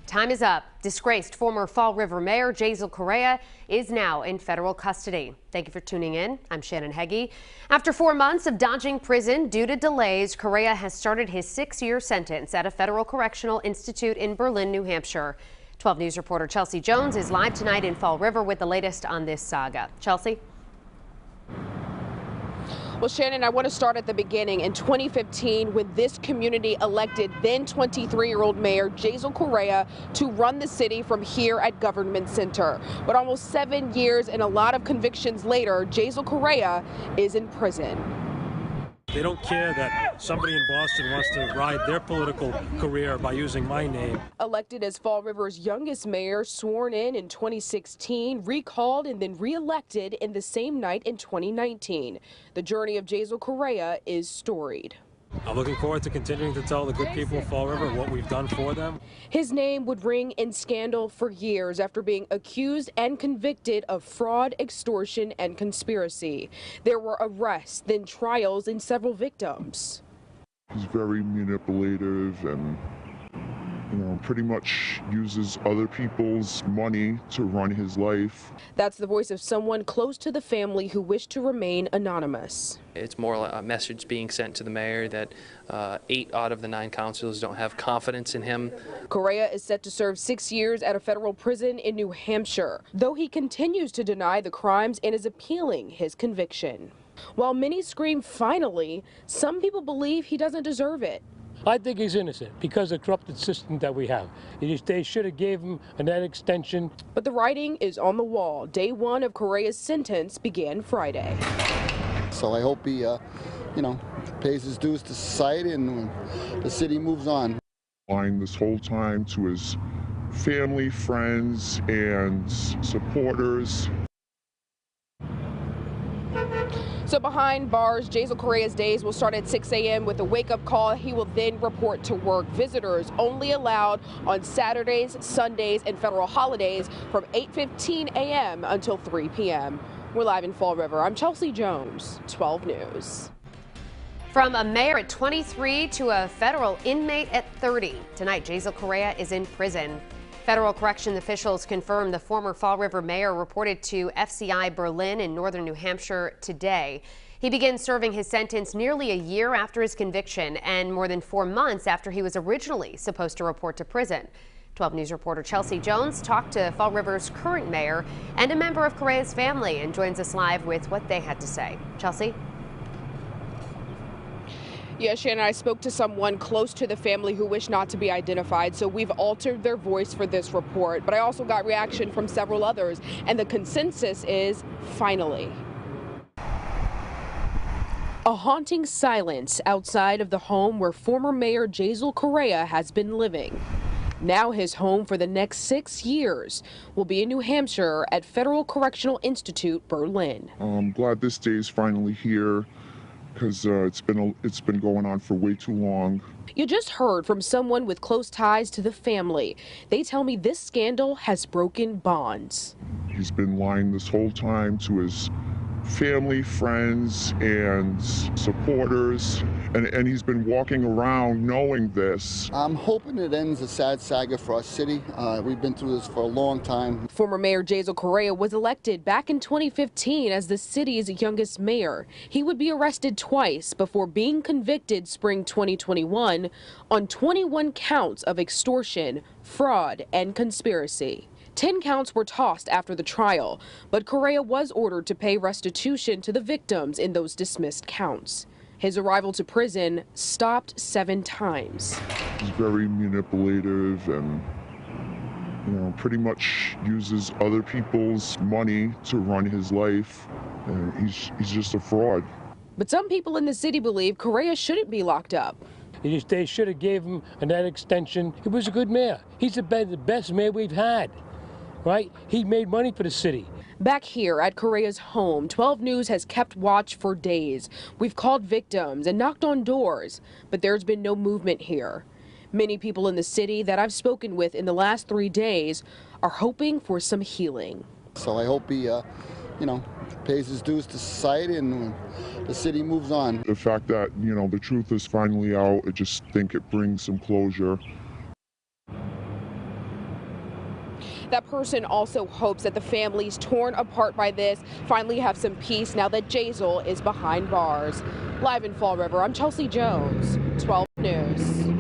Time is up. Disgraced former Fall River Mayor Jasiel Correia is now in federal custody. Thank you for tuning in. I'm Shannon Heggie. After 4 months of dodging prison due to delays, Correia has started his 6-year sentence at a federal correctional institute in Berlin, New Hampshire. 12 News reporter Chelsea Jones is live tonight in Fall River with the latest on this saga. Chelsea? Well, Shannon, I want to start at the beginning. In 2015, when this community elected then 23-year-old Mayor Jasiel Correia to run the city from here at Government Center. But almost 7 years and a lot of convictions later, Jasiel Correia is in prison. They don't care that somebody in Boston wants to ride their political career by using my name. Elected as Fall River's youngest mayor, sworn in 2016, recalled and then re-elected in the same night in 2019. The journey of Jasiel Correia is storied. I'm looking forward to continuing to tell the good people of Fall River what we've done for them. His name would ring in scandal for years after being accused and convicted of fraud, extortion, and conspiracy. There were arrests, then trials, and several victims. He's very manipulative and, pretty much uses other people's money to run his life. That's the voice of someone close to the family who wished to remain anonymous. It's more like a message being sent to the mayor that 8 out of the 9 councilors don't have confidence in him. Correia is set to serve 6 years at a federal prison in New Hampshire, though he continues to deny the crimes and is appealing his conviction. While many scream finally, some people believe he doesn't deserve it. I think he's innocent because of the corrupted system that we have. They should have gave him an extension. But the writing is on the wall. Day 1 of Correia's sentence began Friday. So I hope he, pays his dues to society and the city moves on. Lying this whole time to his family, friends, and supporters. So behind bars, Jasiel Correia's days will start at 6 a.m. with a wake-up call. He will then report to work. Visitors only allowed on Saturdays, Sundays, and federal holidays from 8:15 a.m. until 3 p.m. We're live in Fall River. I'm Chelsea Jones, 12 News. From a mayor at 23 to a federal inmate at 30. Tonight, Jasiel Correia is in prison. Federal correction officials confirmed the former Fall River mayor reported to FCI Berlin in northern New Hampshire today. He began serving his sentence nearly a year after his conviction and more than 4 months after he was originally supposed to report to prison. 12 News reporter Chelsea Jones talked to Fall River's current mayor and a member of Correia's family and joins us live with what they had to say. Chelsea? Yeah, Shannon, I spoke to someone close to the family who wished not to be identified, so we've altered their voice for this report. But I also got reaction from several others, and the consensus is finally. A haunting silence outside of the home where former Mayor Jasiel Correia has been living. Now his home for the next 6 years will be in New Hampshire at Federal Correctional Institute, Berlin. I'm glad this day is finally here, because it's been going on for way too long. You just heard from someone with close ties to the family. They tell me this scandal has broken bonds. He's been lying this whole time to his family, friends, and supporters, and he's been walking around knowing this. I'm hoping it ends a sad saga for our city. We've been through this for a long time. Former Mayor Jasiel Correia was elected back in 2015 as the city's youngest mayor. He would be arrested twice before being convicted spring 2021 on 21 counts of extortion, fraud, and conspiracy. 10 counts were tossed after the trial, but Correia was ordered to pay restitution to the victims in those dismissed counts. His arrival to prison stopped 7 times. He's very manipulative and, pretty much uses other people's money to run his life. And he's just a fraud. But some people in the city believe Correia shouldn't be locked up. They should have gave him an extension. He was a good mayor. He's the best mayor we've had. Right? He made money for the city. Back here at Correia's home, 12 News has kept watch for days. We've called victims and knocked on doors, but there's been no movement here. Many people in the city that I've spoken with in the last 3 days are hoping for some healing. So I hope he, pays his dues to society and the city moves on. The fact that, the truth is finally out, I just think it brings some closure. That person also hopes that the families torn apart by this finally have some peace now that Jasiel is behind bars. Live in Fall River, I'm Chelsea Jones, 12 News.